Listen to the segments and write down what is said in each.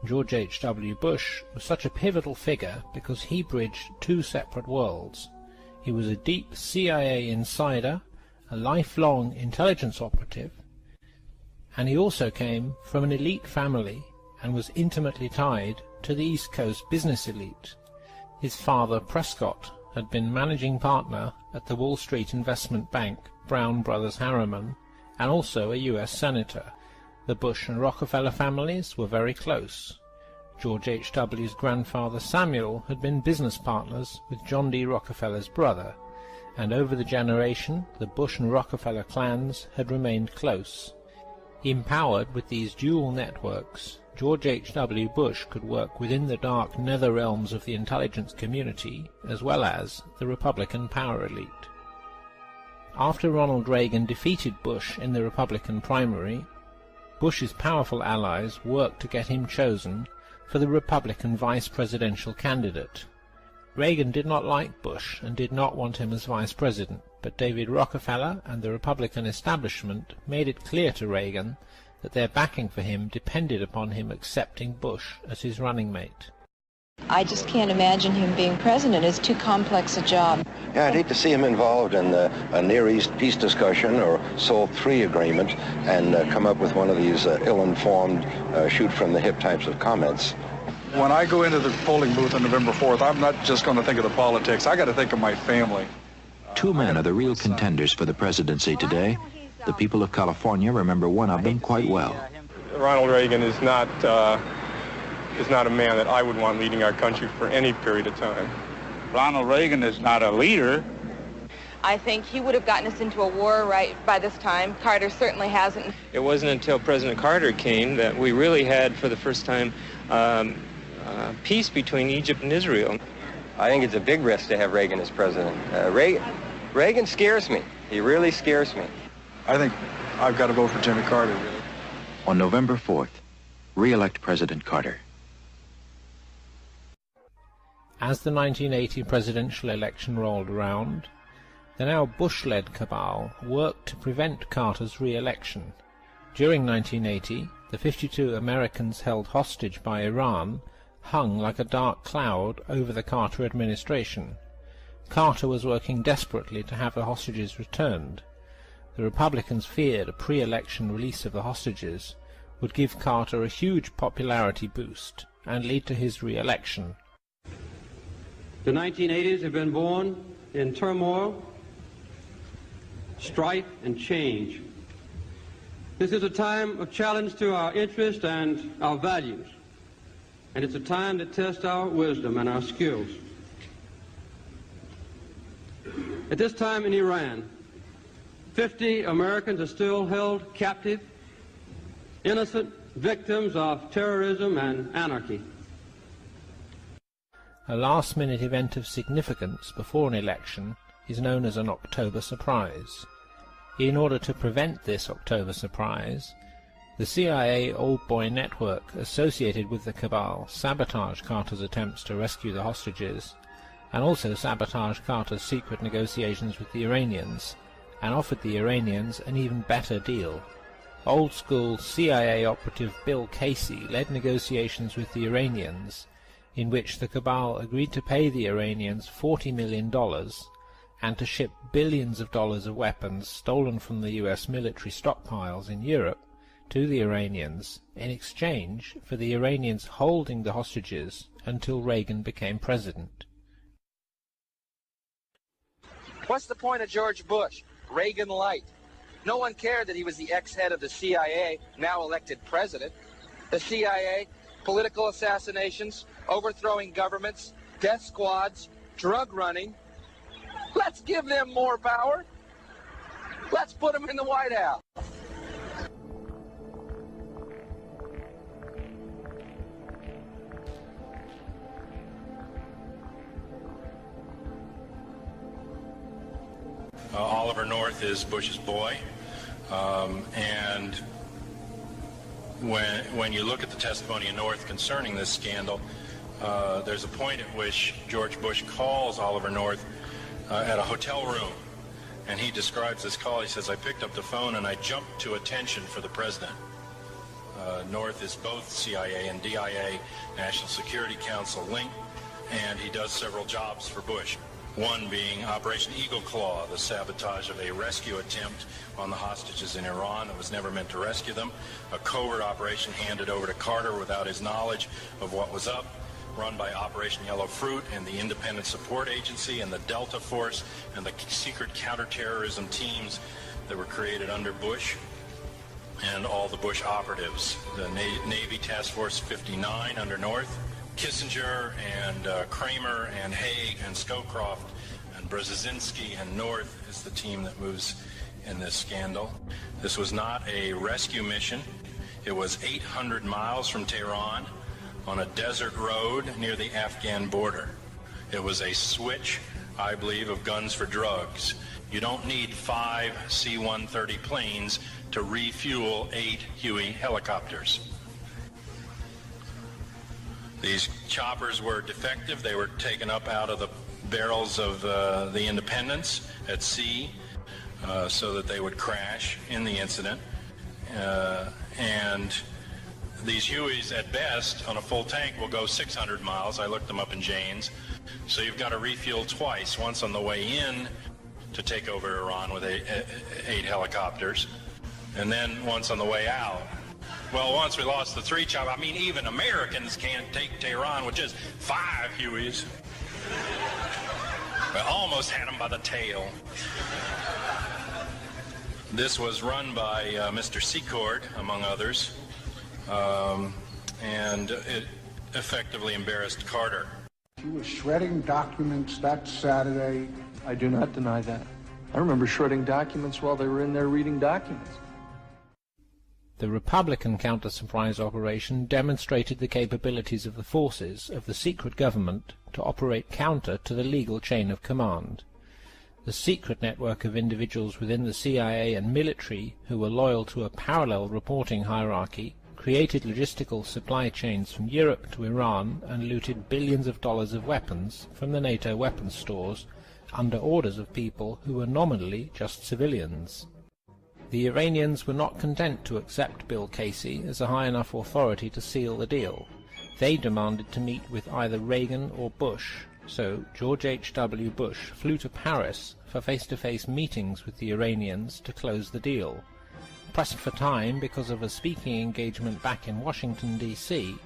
George H.W. Bush was such a pivotal figure because he bridged two separate worlds. He was a deep CIA insider, a lifelong intelligence operative, and he also came from an elite family and was intimately tied to the East Coast business elite. His father, Prescott, had been managing partner at the Wall Street investment bank Brown Brothers Harriman, and also a U.S. senator. The Bush and Rockefeller families were very close. George H.W.'s grandfather Samuel had been business partners with John D. Rockefeller's brother, and over the generation the Bush and Rockefeller clans had remained close. Empowered with these dual networks, George H.W. Bush could work within the dark nether realms of the intelligence community as well as the Republican power elite. After Ronald Reagan defeated Bush in the Republican primary, Bush's powerful allies worked to get him chosen for the Republican vice presidential candidate. Reagan did not like Bush and did not want him as vice president, but David Rockefeller and the Republican establishment made it clear to Reagan that their backing for him depended upon him accepting Bush as his running mate. I just can't imagine him being president. It's too complex a job. Yeah, I'd hate to see him involved in a Near East peace discussion or SALT III agreement and come up with one of these ill-informed, shoot-from-the-hip types of comments. When I go into the polling booth on November 4th, I'm not just going to think of the politics. I got to think of my family. Two men are the real contenders for the presidency today. The people of California remember one of them quite well. Ronald Reagan is not a man that I would want leading our country for any period of time. Ronald Reagan is not a leader. I think he would have gotten us into a war right by this time. Carter certainly hasn't. It wasn't until President Carter came that we really had, for the first time, peace between Egypt and Israel. I think it's a big risk to have Reagan as president. Reagan scares me. He really scares me. I think I've got to vote for Jimmy Carter, really. On November 4th, re-elect President Carter. As the 1980 presidential election rolled around, the now Bush-led cabal worked to prevent Carter's re-election. During 1980, the 52 Americans held hostage by Iran hung like a dark cloud over the Carter administration. Carter was working desperately to have the hostages returned. The Republicans feared a pre-election release of the hostages would give Carter a huge popularity boost and lead to his re-election. The 1980s have been born in turmoil, strife, and change. This is a time of challenge to our interests and our values, and it's a time to test our wisdom and our skills. At this time in Iran, 50 Americans are still held captive, innocent victims of terrorism and anarchy. A last-minute event of significance before an election is known as an October surprise. In order to prevent this October surprise, the CIA Old Boy network associated with the cabal sabotaged Carter's attempts to rescue the hostages, and also sabotaged Carter's secret negotiations with the Iranians, and offered the Iranians an even better deal. Old-school CIA operative Bill Casey led negotiations with the Iranians, in which the cabal agreed to pay the Iranians $40 million and to ship billions of dollars of weapons stolen from the U.S. military stockpiles in Europe to the Iranians in exchange for the Iranians holding the hostages until Reagan became president. What's the point of George Bush? Reagan light. No one cared that he was the ex-head of the CIA, now elected president. The CIA, political assassinations, overthrowing governments, death squads, drug running. Let's give them more power. Let's put them in the White House. Oliver North is Bush's boy, and when you look at the testimony of North concerning this scandal, there's a point at which George Bush calls Oliver North at a hotel room, and he describes this call. He says, "I picked up the phone and I jumped to attention for the president." North is both CIA and DIA, National Security Council link, and he does several jobs for Bush. One being Operation Eagle Claw, the sabotage of a rescue attempt on the hostages in Iran that was never meant to rescue them, a covert operation handed over to Carter without his knowledge of what was up, run by Operation Yellow Fruit and the Independent Support Agency and the Delta Force and the secret counterterrorism teams that were created under Bush and all the Bush operatives. The Navy Task Force 59 under North, Kissinger and Kramer and Haig and Scowcroft and Brzezinski and North is the team that moves in this scandal. This was not a rescue mission. It was 800 miles from Tehran on a desert road near the Afghan border. It was a switch, I believe, of guns for drugs. You don't need 5 C-130 planes to refuel 8 Huey helicopters. These choppers were defective. They were taken up out of the barrels of the Independence at sea so that they would crash in the incident. And these Hueys, at best, on a full tank, will go 600 miles. I looked them up in Jane's. So you've got to refuel twice, once on the way in to take over Iran with 8 helicopters, and then once on the way out. Well, once we lost the 3 chop, I mean, even Americans can't take Tehran with just 5 Hueys. We almost had them by the tail. This was run by Mr. Secord, among others, and it effectively embarrassed Carter. He was shredding documents that Saturday. I do not deny that. I remember shredding documents while they were in there reading documents. The Republican counter-surprise operation demonstrated the capabilities of the forces of the secret government to operate counter to the legal chain of command. The secret network of individuals within the CIA and military who were loyal to a parallel reporting hierarchy created logistical supply chains from Europe to Iran and looted billions of dollars of weapons from the NATO weapons stores under orders of people who were nominally just civilians. The Iranians were not content to accept Bill Casey as a high enough authority to seal the deal. They demanded to meet with either Reagan or Bush, so George H.W. Bush flew to Paris for face-to-face meetings with the Iranians to close the deal. Pressed for time because of a speaking engagement back in Washington, D.C.,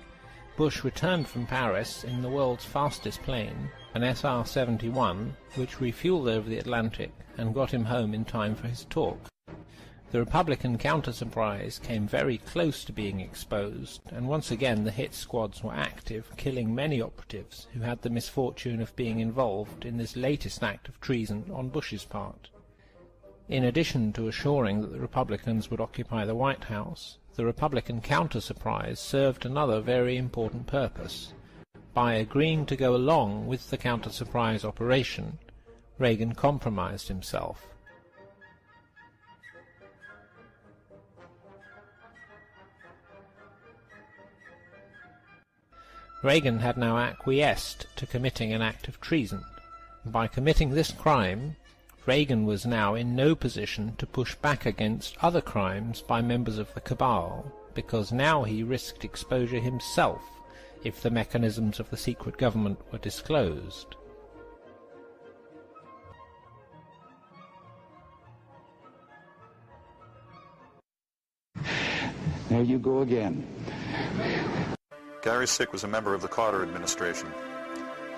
Bush returned from Paris in the world's fastest plane, an SR-71, which refueled over the Atlantic and got him home in time for his talk. The Republican counter-surprise came very close to being exposed, and once again the hit squads were active, killing many operatives who had the misfortune of being involved in this latest act of treason on Bush's part. In addition to assuring that the Republicans would occupy the White House, the Republican counter-surprise served another very important purpose. By agreeing to go along with the counter-surprise operation, Reagan compromised himself. Reagan had now acquiesced to committing an act of treason. By committing this crime, Reagan was now in no position to push back against other crimes by members of the cabal, because now he risked exposure himself if the mechanisms of the secret government were disclosed. There you go again. Gary Sick was a member of the Carter administration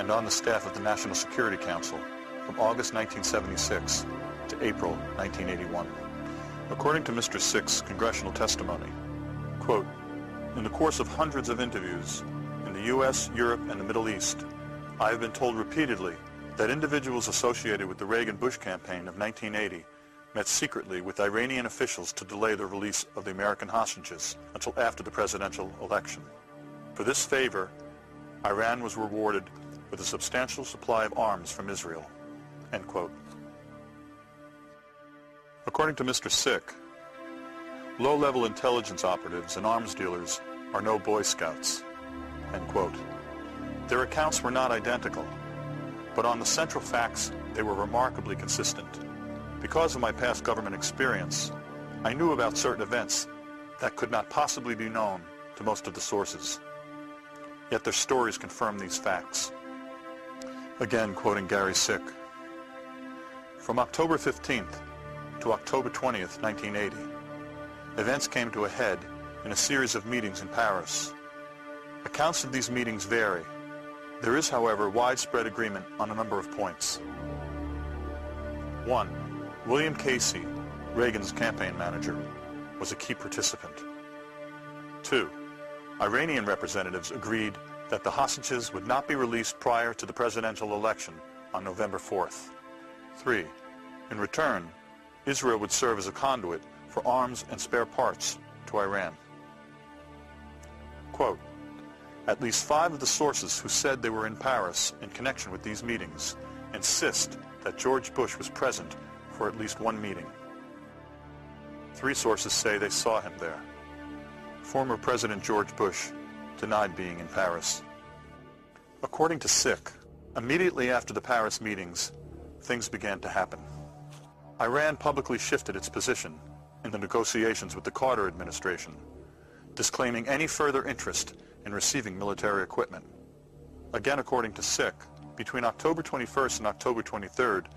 and on the staff of the National Security Council from August 1976 to April 1981. According to Mr. Sick's congressional testimony, quote, "In the course of hundreds of interviews in the U.S., Europe, and the Middle East, I have been told repeatedly that individuals associated with the Reagan-Bush campaign of 1980 met secretly with Iranian officials to delay the release of the American hostages until after the presidential election. For this favor, Iran was rewarded with a substantial supply of arms from Israel." End quote. According to Mr. Sick, low-level intelligence operatives and arms dealers are no Boy Scouts. End quote. Their accounts were not identical, but on the central facts, they were remarkably consistent. Because of my past government experience, I knew about certain events that could not possibly be known to most of the sources. Yet their stories confirm these facts. Again, quoting Gary Sick, "From October 15th to October 20th, 1980, events came to a head in a series of meetings in Paris. Accounts of these meetings vary. There is, however, widespread agreement on a number of points. 1. William Casey, Reagan's campaign manager, was a key participant. 2. Iranian representatives agreed that the hostages would not be released prior to the presidential election on November 4th. 3. In return, Israel would serve as a conduit for arms and spare parts to Iran." Quote, "At least 5 of the sources who said they were in Paris in connection with these meetings insist that George Bush was present for at least one meeting. 3 sources say they saw him there. Former President George Bush denied being in Paris." According to Sick, immediately after the Paris meetings, things began to happen. Iran publicly shifted its position in the negotiations with the Carter administration, disclaiming any further interest in receiving military equipment. Again, according to Sick, between October 21st and October 23rd,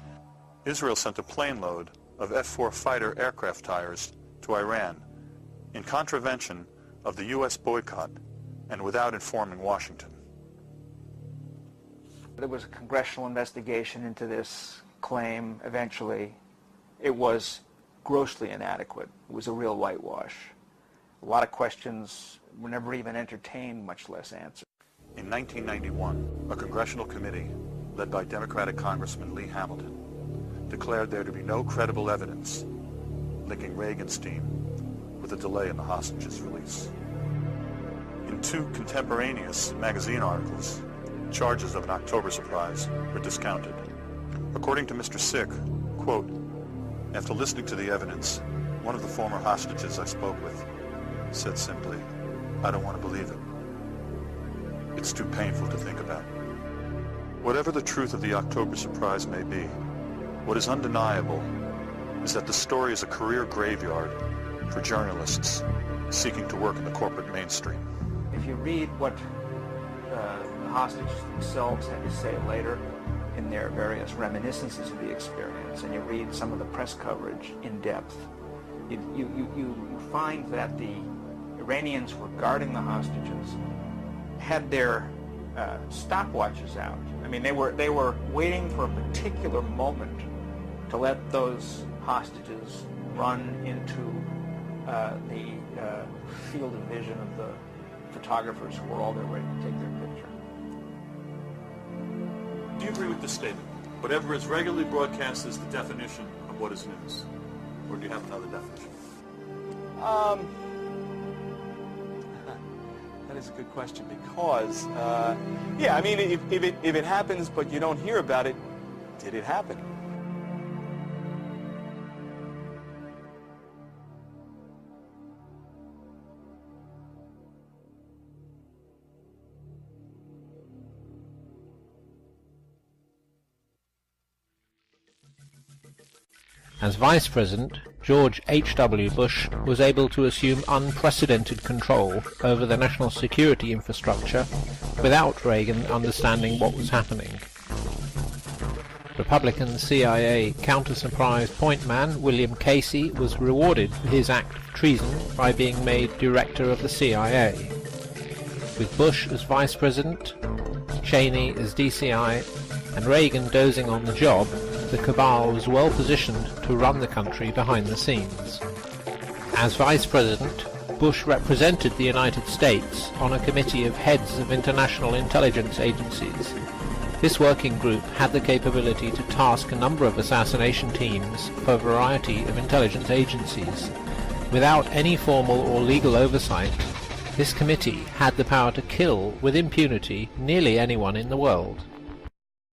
Israel sent a plane load of F-4 fighter aircraft tires to Iran in contravention of the U.S. boycott and without informing Washington. There was a congressional investigation into this claim eventually. It was grossly inadequate. It was a real whitewash. A lot of questions were never even entertained, much less answered. In 1991, a congressional committee led by Democratic Congressman Lee Hamilton declared there to be no credible evidence linking Reagan's team with a delay in the hostages' release. In 2 contemporaneous magazine articles, charges of an October surprise were discounted. According to Mr. Sick, quote, "After listening to the evidence, one of the former hostages I spoke with said simply, 'I don't want to believe it. It's too painful to think about.'" Whatever the truth of the October surprise may be, what is undeniable is that the story is a career graveyard for journalists seeking to work in the corporate mainstream. If you read what the hostages themselves had to say later in their various reminiscences of the experience, and you read some of the press coverage in depth, you find that the Iranians who were guarding the hostages had their stopwatches out. I mean, they were waiting for a particular moment to let those hostages run into the field of vision of the photographers who were all there ready to take their picture. Do you agree with this statement? Whatever is regularly broadcast is the definition of what is news. Or do you have another definition? That is a good question because, yeah, I mean, if it happens but you don't hear about it, did it happen? As Vice President, George H.W. Bush was able to assume unprecedented control over the national security infrastructure without Reagan understanding what was happening. Republican CIA counter-surprise point man William Casey was rewarded for his act of treason by being made director of the CIA. With Bush as Vice President, Cheney as DCI, and Reagan dozing on the job, the cabal was well positioned to run the country behind the scenes. As Vice President, Bush represented the United States on a committee of heads of international intelligence agencies. This working group had the capability to task a number of assassination teams for a variety of intelligence agencies. Without any formal or legal oversight, this committee had the power to kill with impunity nearly anyone in the world.